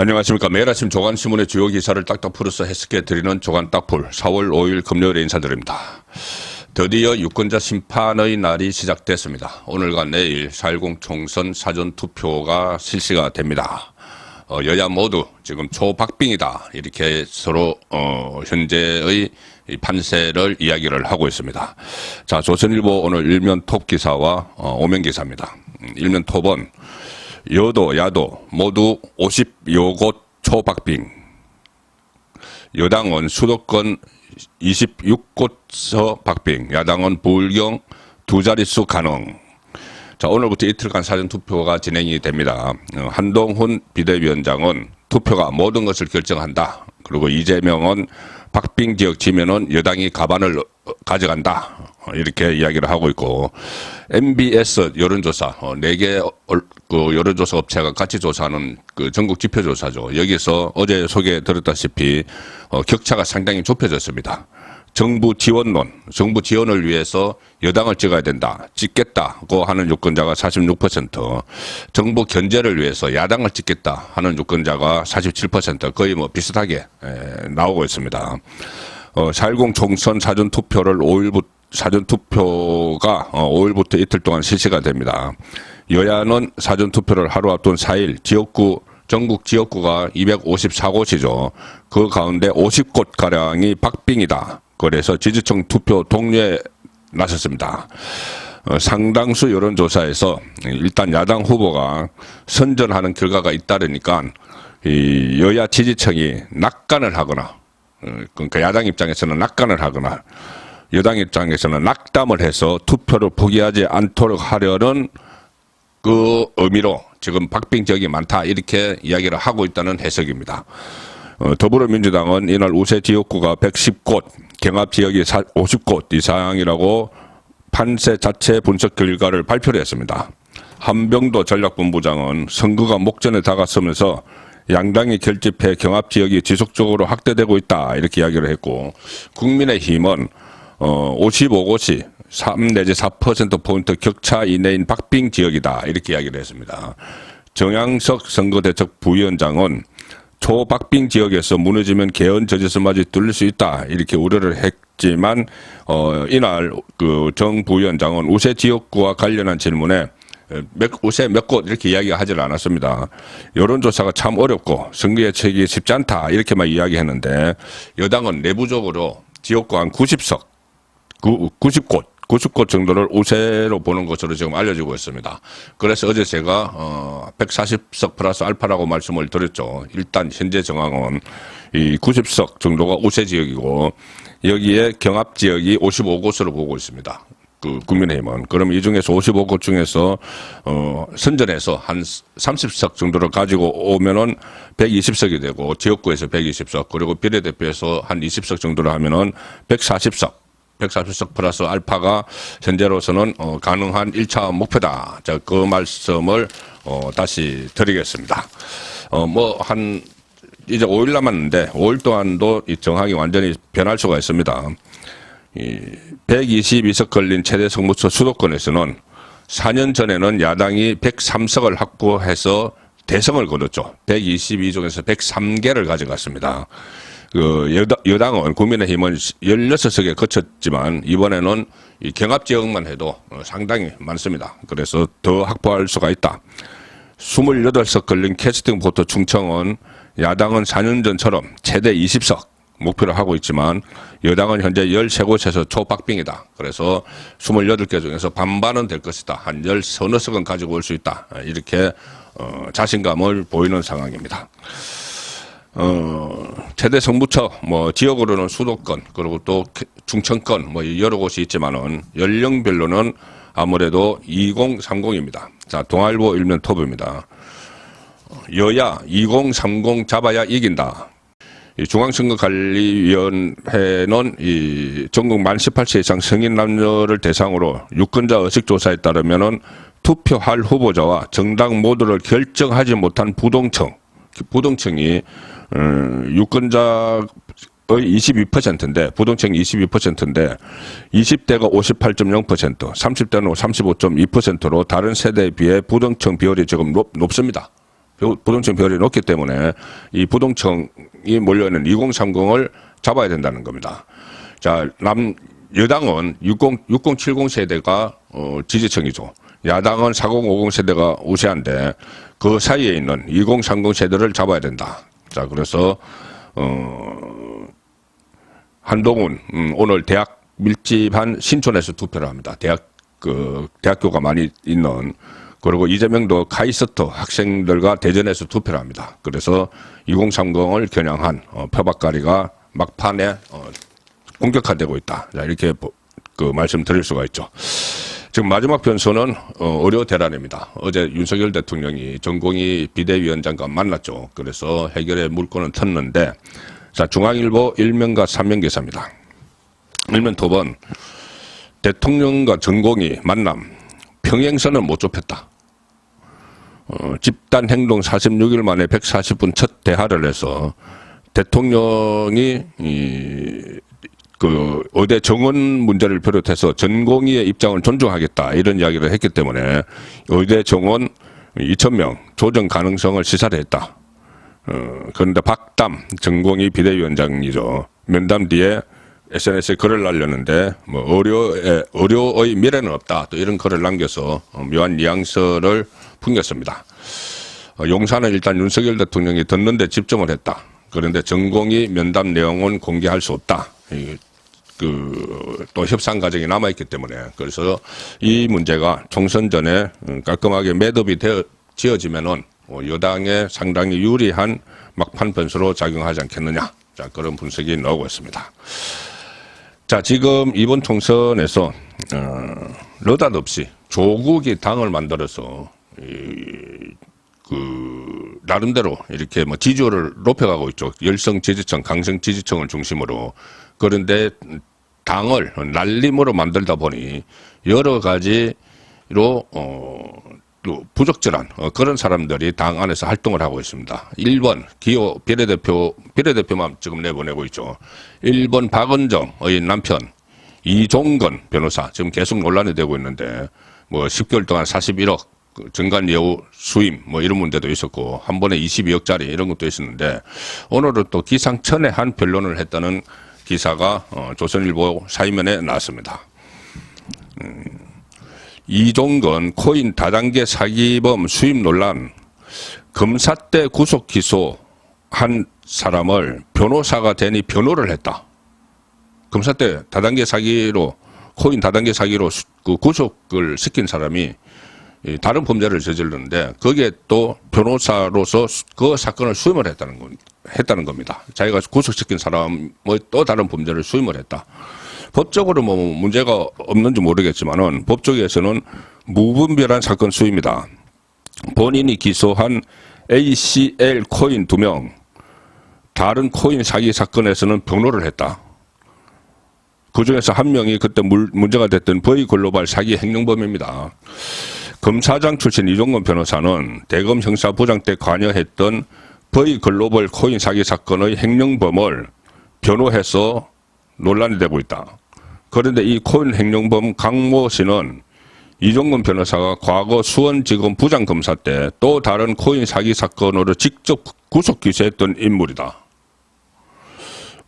안녕하십니까. 매일 아침 조간신문의 주요 기사를 딱딱 풀어서 해석해 드리는 조간 딱풀 4월 5일 금요일에 인사드립니다. 드디어 유권자 심판의 날이 시작됐습니다. 오늘과 내일 4.10 총선 사전투표가 실시가 됩니다. 여야 모두 지금 초박빙이다 이렇게 서로 현재의 판세를 이야기를 하고 있습니다. 자, 조선일보 오늘 일면 톱 기사와 오면 기사입니다. 일면 톱은 여도 야도 모두 50여 곳 초박빙, 여당은 수도권 26곳서 박빙, 야당은 부울경 두 자릿수 가능. 자, 오늘부터 이틀간 사전투표가 진행이 됩니다. 한동훈 비대위원장은 투표가 모든 것을 결정한다. 그리고 이재명은 박빙 지역 지면은 여당이 가반을 가져간다. 이렇게 이야기를 하고 있고, MBS 여론조사, 4개 그 여론조사 업체가 같이 조사하는 그 전국 지표조사죠. 여기서 어제 소개드렸다시피 격차가 상당히 좁혀졌습니다. 정부 지원론, 정부 지원을 위해서 여당을 찍어야 된다, 찍겠다고 하는 유권자가 46%, 정부 견제를 위해서 야당을 찍겠다 하는 유권자가 47%, 거의 뭐 비슷하게 나오고 있습니다. 4.10 총선 사전투표를 5일부터 사전투표가 5일부터 이틀 동안 실시가 됩니다. 여야는 사전투표를 하루 앞둔 4일 지역구, 전국 지역구가 254곳이죠. 그 가운데 50곳가량이 박빙이다. 그래서 지지층 투표 독려에 나섰습니다. 상당수 여론조사에서 일단 야당 후보가 선전하는 결과가 잇따르니까 이 여야 지지층이 낙관을 하거나, 그러니까 야당 입장에서는 낙관을 하거나 여당 입장에서는 낙담을 해서 투표를 포기하지 않도록 하려는 그 의미로 지금 박빙 지역이 많다 이렇게 이야기를 하고 있다는 해석입니다. 더불어민주당은 이날 우세 지역구가 110곳, 경합 지역이 50곳 이상이라고 판세 자체 분석 결과를 발표를 했습니다. 한병도 전략본부장은 선거가 목전에 다가서면서 양당이 결집해 경합 지역이 지속적으로 확대되고 있다 이렇게 이야기를 했고, 국민의힘은 55곳이 3 내지 4%포인트 격차 이내인 박빙 지역이다 이렇게 이야기를 했습니다. 정양석 선거대책 부위원장은 초박빙 지역에서 무너지면 개헌 저지선마저 뚫릴 수 있다 이렇게 우려를 했지만 이날 그 정 부위원장은 우세 지역구와 관련한 질문에 우세 몇 곳 이렇게 이야기하지를 않았습니다. 여론조사가 참 어렵고 선거 예측이 쉽지 않다 이렇게만 이야기했는데, 여당은 내부적으로 지역구 한 90석 90곳 정도를 우세로 보는 것으로 지금 알려지고 있습니다. 그래서 어제 제가 140석 플러스 알파라고 말씀을 드렸죠. 일단 현재 정황은 이 90석 정도가 우세 지역이고, 여기에 경합 지역이 55곳으로 보고 있습니다. 그 국민의힘은. 그럼 이 중에서 55곳 중에서 선전해서 한 30석 정도를 가지고 오면은 120석이 되고, 지역구에서 120석, 그리고 비례대표에서 한 20석 정도를 하면은 140석 플러스 알파가 현재로서는 가능한 1차 목표다. 자, 그 말씀을 다시 드리겠습니다. 이제 5일 남았는데 5일 동안도 이 정황이 완전히 변할 수가 있습니다. 122석 걸린 최대 승부처 수도권에서는 4년 전에는 야당이 103석을 확보해서 대승을 거뒀죠. 122 중에서 103개를 가져갔습니다. 여당은, 국민의힘은 16석에 그쳤지만 이번에는 이 경합 지역만 해도 상당히 많습니다. 그래서 더 확보할 수가 있다. 28석 걸린 캐스팅 보트 충청은 야당은 4년 전처럼 최대 20석 목표로 하고 있지만 여당은 현재 13곳에서 초박빙이다. 그래서 28개 중에서 반반은 될 것이다. 한 13석은 가지고 올 수 있다. 이렇게 자신감을 보이는 상황입니다. 최대 승부처, 지역으로는 수도권, 그리고 또 충청권, 여러 곳이 있지만은, 연령별로는 아무래도 2030입니다. 자, 동아일보 일면 톱입니다. 여야 2030 잡아야 이긴다. 중앙선거관리위원회는 이 전국 만 18세 이상 성인 남녀를 대상으로 유권자 의식조사에 따르면은 투표할 후보자와 정당 모두를 결정하지 못한 부동층이 유권자의 22%인데, 부동층이 22%인데 20대가 58.0%, 30대는 35.2%로 다른 세대에 비해 부동층 비율이 지금 높습니다. 부동층 비율이 높기 때문에 이 부동층이 몰려있는 2030을 잡아야 된다는 겁니다. 자, 여당은 6070 세대가 지지층이죠. 야당은 4050 세대가 우세한데 그 사이에 있는 2030 세대를 잡아야 된다. 자, 그래서 한동훈 오늘 대학 밀집한 신촌에서 투표를 합니다. 대학교가 많이 있는. 그리고 이재명도 카이스트 학생들과 대전에서 투표를 합니다. 그래서 2030을 겨냥한 표박가리가 막판에 공격화되고 있다. 자, 이렇게 말씀드릴 수가 있죠. 지금 마지막 변수는 의료 대란입니다. 어제 윤석열 대통령이 전공의 비대위원장과 만났죠. 그래서 해결의 물꼬는 텄는데, 자, 중앙일보 1면과 3면 기사입니다. 1면 토번, 대통령과 전공의 만남, 평행선은 못 좁혔다. 집단 행동 46일 만에 140분 첫 대화를 해서 대통령이 의대 정원 문제를 비롯해서 전공의의 입장을 존중하겠다 이런 이야기를 했기 때문에 의대 정원 2,000명 조정 가능성을 시사를 했다. 그런데 박담 전공의 비대위원장이죠. 면담 뒤에 SNS에 글을 날렸는데 뭐 의료의 미래는 없다 또 이런 글을 남겨서 묘한 뉘앙스를 풍겼습니다. 용산은 일단 윤석열 대통령이 듣는 데 집중을 했다. 그런데 전공의 면담 내용은 공개할 수 없다. 또 협상 과정이 남아있기 때문에 그래서 이 문제가 총선 전에 깔끔하게 매듭이 지어지면은 여당에 상당히 유리한 막판 변수로 작용하지 않겠느냐. 자, 그런 분석이 나오고 있습니다. 자, 지금 이번 총선에서 느닷없이 조국이 당을 만들어서 나름대로 이렇게 뭐 지지율을 높여가고 있죠. 열성 지지층, 강성 지지층을 중심으로. 그런데 당을 날림으로 만들다 보니 여러 가지로 또 부적절한 그런 사람들이 당 안에서 활동을 하고 있습니다. 1번 기호 비례대표만 지금 내보내고 있죠. 1번 박은정의 남편 이종건 변호사 지금 계속 논란이 되고 있는데 뭐 10개월 동안 41억 정관예우 수임 뭐 이런 문제도 있었고 한 번에 22억짜리 이런 것도 있었는데 오늘은 또 기상천외한 변론을 했다는 기사가 조선일보 사이면에 나왔습니다. 이종건 코인 다단계 사기범 수입 논란 검사 때 구속 기소한 사람을 변호사가 되니 변호를 했다. 검사 때 다단계 사기로 코인 다단계 사기로 구속을 시킨 사람이 다른 범죄를 저질렀는데 거기에 또 변호사로서 그 사건을 수임을 했다는 겁니다. 자기가 구속시킨 사람의 또 다른 범죄를 수임을 했다. 법적으로 뭐 문제가 없는지 모르겠지만은 법조계에서는 무분별한 사건 수임이다. 본인이 기소한 ACL 코인 2명 다른 코인 사기 사건에서는 변호를 했다. 그중에서 한 명이 그때 문제가 됐던 V글로벌 사기 횡령범입니다. 검사장 출신 이종건 변호사는 대검 형사부장 때 관여했던 V글로벌 코인 사기 사건의 횡령범을 변호해서 논란이 되고 있다. 그런데 이 코인 횡령범 강모 씨는 이종건 변호사가 과거 수원지검 부장검사 때 또 다른 코인 사기 사건으로 직접 구속 기소했던 인물이다.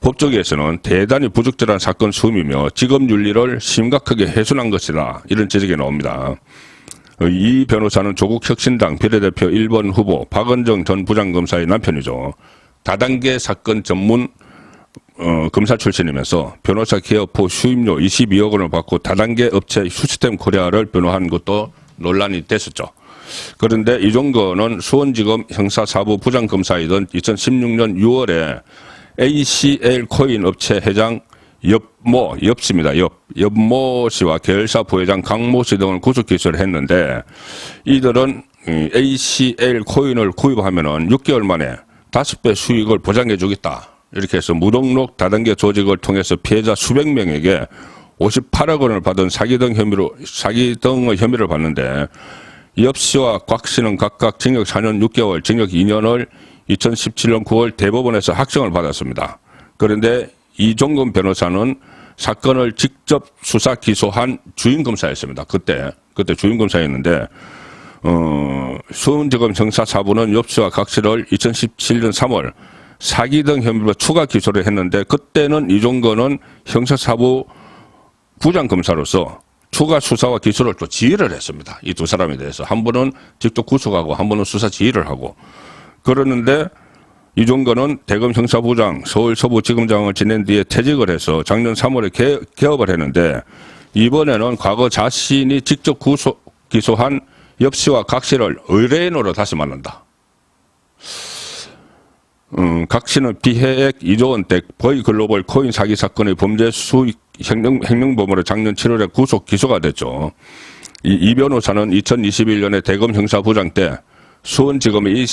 법조계에서는 대단히 부적절한 사건 수임이며 직업 윤리를 심각하게 훼손한 것이다. 이런 지적이 나옵니다. 이 변호사는 조국혁신당 비례대표 1번 후보 박은정 전 부장검사의 남편이죠. 다단계 사건 전문 검사 출신이면서 변호사 개업 후 수임료 22억 원을 받고 다단계 업체 휴스템 코리아를 변호한 것도 논란이 됐었죠. 그런데 이종건은 수원지검 형사사부 부장검사이던 2016년 6월에 ACL 코인 업체 회장 엽모 씨와 계열사 부회장 강모 씨 등을 구속 기소를 했는데 이들은 ACL 코인을 구입하면은 6개월 만에 5배 수익을 보장해 주겠다. 이렇게 해서 무등록 다단계 조직을 통해서 피해자 수백 명에게 58억 원을 받은 사기 등의 혐의를 받는데 엽 씨와 곽 씨는 각각 징역 4년 6개월, 징역 2년을 2017년 9월 대법원에서 확정을 받았습니다. 그런데 이종건 변호사는 사건을 직접 수사 기소한 주임검사였습니다. 그때 주임검사였는데 수원지검 형사4부는 엽씨와 각씨를 2017년 3월 사기 등 혐의로 추가 기소를 했는데 그때는 이종건은 형사4부 부장검사로서 추가 수사와 기소를 또 지휘를 했습니다. 이 두 사람에 대해서. 한 번은 직접 구속하고 한 번은 수사 지휘를 하고. 그러는데 이종건은 대검 형사부장 서울 서부지검장을 지낸 뒤에 퇴직을 해서 작년 3월에 개업을 했는데 이번에는 과거 자신이 직접 기소한 엽씨와 각씨를 의뢰인으로 다시 만난다. 각씨는 비해액 2조 원대 거의글로벌 코인 사기 사건의 범죄 수익 횡령범으로 작년 7월에 구속 기소가 됐죠. 이 변호사는 2021년에 대검 형사부장 때 수원지검이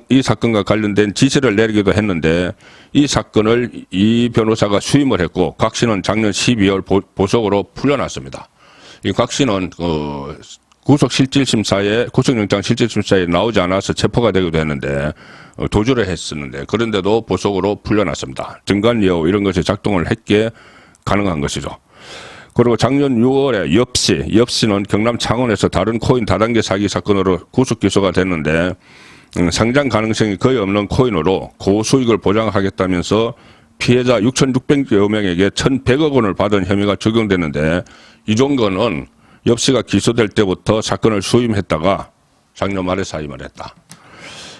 이 사건과 관련된 지시를 내리기도 했는데 이 사건을 이 변호사가 수임을 했고 각씨는 작년 12월 보석으로 풀려났습니다. 이 각씨는 구속영장 실질심사에 나오지 않아서 체포가 되기도 했는데 도주를 했었는데 그런데도 보석으로 풀려났습니다. 증관예우 이런 것이 작동을 했기에 가능한 것이죠. 그리고 작년 6월에 엽씨는 경남 창원에서 다른 코인 다단계 사기 사건으로 구속 기소가 됐는데 상장 가능성이 거의 없는 코인으로 고수익을 보장하겠다면서 피해자 6,600여 명에게 1,100억 원을 받은 혐의가 적용됐는데 이종건은 엽씨가 기소될 때부터 사건을 수임했다가 작년 말에 사임을 했다.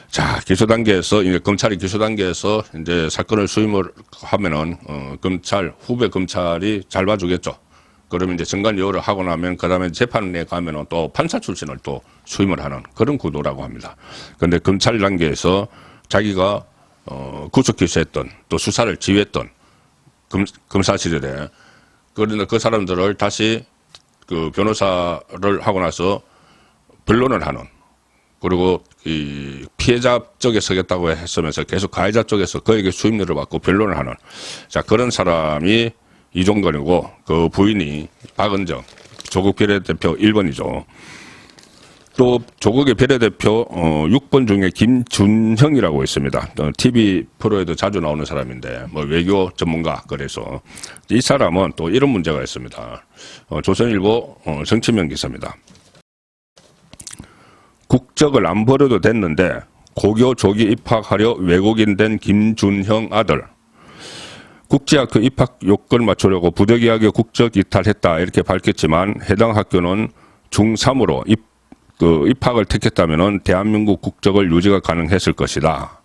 자, 기소 단계에서, 이제 검찰이 기소 단계에서 이제 사건을 수임을 하면은, 후배 검찰이 잘 봐주겠죠. 그러면 이제 증관예우를 하고 나면 그 다음에 재판에 가면은 또 판사 출신을 또 수임을 하는 그런 구도라고 합니다. 그런데 검찰 단계에서 자기가, 구속 기소했던 또 수사를 지휘했던 검사 시절에 그런데 그 사람들을 다시 그 변호사를 하고 나서 변론을 하는 그리고 이 피해자 쪽에 서겠다고 했으면서 계속 가해자 쪽에서 그에게 수임료를 받고 변론을 하는 자 그런 사람이 이종건이고 그 부인이 박은정 조국 비례대표 1번이죠. 또 조국의 비례대표 6번 중에 김준형이라고 있습니다. TV 프로에도 자주 나오는 사람인데 뭐 외교 전문가 그래서 이 사람은 또 이런 문제가 있습니다. 조선일보 정치면 기사입니다. 국적을 안 버려도 됐는데 고교 조기 입학하려 외국인 된 김준형 아들. 국제학교 입학 요건 맞추려고 부득이하게 국적 이탈했다 이렇게 밝혔지만 해당 학교는 중3으로 입학을 택했다면 대한민국 국적을 유지가 가능했을 것이다.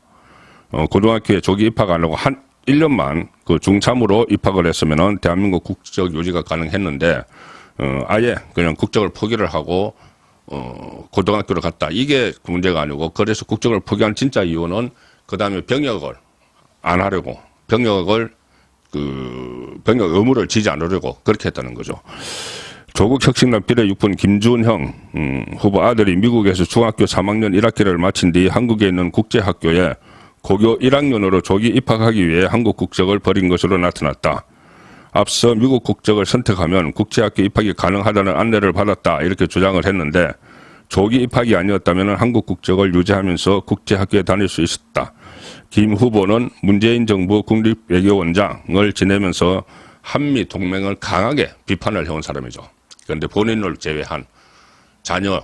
고등학교에 조기 입학 안 하고 한 1년만 그 중3으로 입학을 했으면 대한민국 국적 유지가 가능했는데 아예 그냥 국적을 포기를 하고 고등학교를 갔다. 이게 문제가 아니고 그래서 국적을 포기한 진짜 이유는 그 다음에 병역을 안 하려고 병역 의무를 지지 않으려고 그렇게 했다는 거죠. 조국 혁신당 비례 6번 김준형 후보 아들이 미국에서 중학교 3학년 1학기를 마친 뒤 한국에 있는 국제학교에 고교 1학년으로 조기 입학하기 위해 한국 국적을 버린 것으로 나타났다. 앞서 미국 국적을 선택하면 국제학교 입학이 가능하다는 안내를 받았다 이렇게 주장을 했는데 조기 입학이 아니었다면 한국 국적을 유지하면서 국제학교에 다닐 수 있었다. 김 후보는 문재인 정부 국립외교원장을 지내면서 한미 동맹을 강하게 비판을 해온 사람이죠. 그런데 본인을 제외한 자녀,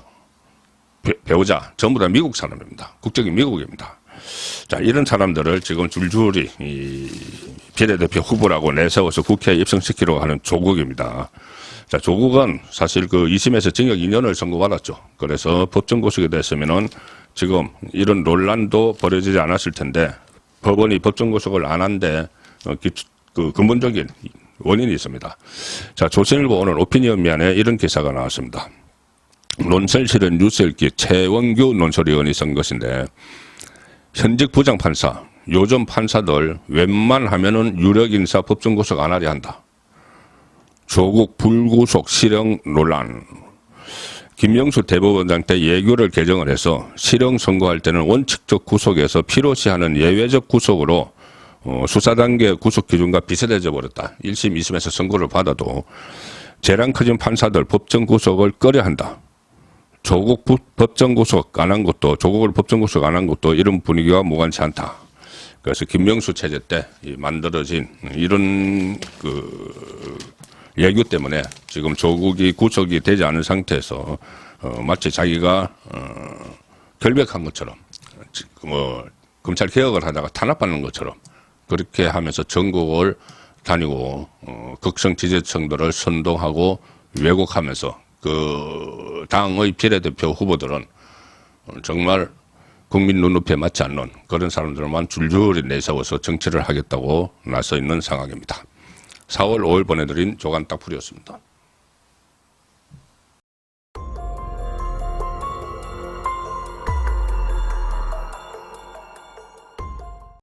배우자 전부 다 미국 사람입니다. 국적이 미국입니다. 자, 이런 사람들을 지금 줄줄이 이 비례대표 후보라고 내세워서 국회에 입성시키려고 하는 조국입니다. 자, 조국은 사실 그 2심에서 징역 2년을 선고받았죠. 그래서 법정 구속이 됐으면은 지금 이런 논란도 벌어지지 않았을 텐데 법원이 법정 구속을 안 한데 그 근본적인 원인이 있습니다. 자, 조선일보 오늘 오피니언면에 이런 기사가 나왔습니다. 논설실은 뉴스읽기 최원규 논설위원이 쓴 것인데 현직 부장판사, 요즘 판사들 웬만하면은 유력인사 법정 구속 안 하려 한다. 조국 불구속 실형 논란. 김명수 대법원장 때 예규를 개정을 해서 실형 선고할 때는 원칙적 구속에서 필요시하는 예외적 구속으로 수사 단계 구속 기준과 비슷해져 버렸다. 1심, 2심에서 선고를 받아도 재량 커진 판사들 법정 구속을 꺼려한다. 조국 법정 구속 안 한 것도 조국을 법정 구속 안 한 것도 이런 분위기와 무관치 않다. 그래서 김명수 체제 때 만들어진 이런 예규 때문에 지금 조국이 구속이 되지 않은 상태에서 마치 자기가 결백한 것처럼 검찰 개혁을 하다가 탄압받는 것처럼 그렇게 하면서 전국을 다니고 극성 지지층들을 선동하고 왜곡하면서 그 당의 비례대표 후보들은 정말 국민 눈높이에 맞지 않는 그런 사람들만 줄줄이 내세워서 정치를 하겠다고 나서 있는 상황입니다. 4월 5일 보내드린 조간 딱풀이었습니다.